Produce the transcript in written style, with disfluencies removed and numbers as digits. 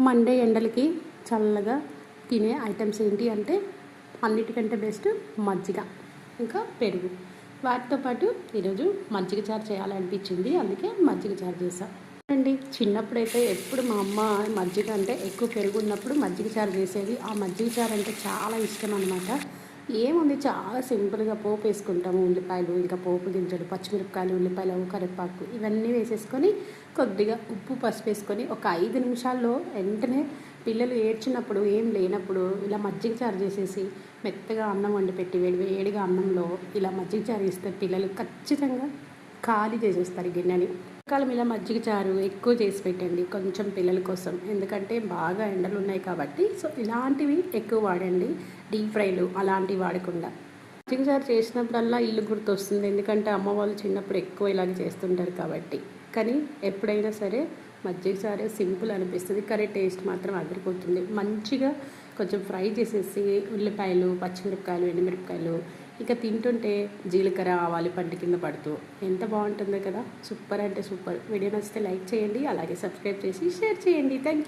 Monday ఎండలకి చల్లగా తినే ఐటమ్స్ ఏంటి అంటే అన్నిటికంటే బెస్ట్ మజ్జిగ ఇంకా పెరుగు. వాటితో పాటు ఈరోజు మజ్జిగ చారు చేయాలనిపించింది, అందుకే మజ్జిగ చారు చేశాను అండి. చిన్నప్పుడైతే ఎప్పుడు మా అమ్మ మజ్జిగ అంటే ఎక్కువ పెరుగు ఉన్నప్పుడు మజ్జిగ చారు చేసేది. ఆ మజ్జిగ చారు అంటే చాలా ఇష్టం అనమాట. ఏముంది, చాలా సింపుల్గా పోపు వేసుకుంటాము. ఉల్లిపాయలు, ఇంకా పోపు గింజలు, పచ్చిమిరపకాయలు, ఉల్లిపాయలు, కరివేపాకు ఇవన్నీ వేసేసుకొని కొద్దిగా ఉప్పు పసుపు వేసుకొని ఒక 5 నిమిషాల్లో వెంటనే పిల్లలు ఏడ్చినప్పుడు ఏం లేనప్పుడు ఇలా మజ్జిగ చారు చేసేసి మెత్తగా అన్నం వండి పెట్టి వేడిగా అన్నంలో ఇలా మజ్జిగ చారు ఇస్తే పిల్లలు ఖచ్చితంగా ఖాళీ చేసేస్తారు గిన్నెని. కాలం ఇలా మజ్జిగ చారు ఎక్కువ చేసి పెట్టండి కొంచెం పిల్లల కోసం, ఎందుకంటే బాగా ఎండలు ఉన్నాయి కాబట్టి. సో ఇలాంటివి ఎక్కువ వాడండి, డీప్ ఫ్రైలు అలాంటివి వాడకుండా. మజ్జిగ చారు చేసినప్పుడల్లా ఇల్లు గుర్తొస్తుంది, ఎందుకంటే అమ్మ వాళ్ళు చిన్నప్పుడు ఎక్కువ ఇలాగ చేస్తుంటారు కాబట్టి. కానీ ఎప్పుడైనా సరే మజ్జిగ చారు సింపుల్ అనిపిస్తుంది, కానీ టేస్ట్ మాత్రం అదిరిపోతుంది. మంచిగా కొంచెం ఫ్రై చేసేసి ఉల్లిపాయలు, పచ్చిమిరపకాయలు, ఎండుమిరపకాయలు ఇక తింటుంటే జీలకర్ర ఆవాలు పంట కింద పడుతూ ఎంత బాగుంటుందో కదా. సూపర్ అంటే సూపర్. వీడియో నచ్చితే లైక్ చేయండి, అలాగే సబ్స్క్రైబ్ చేసి షేర్ చేయండి. Thank you.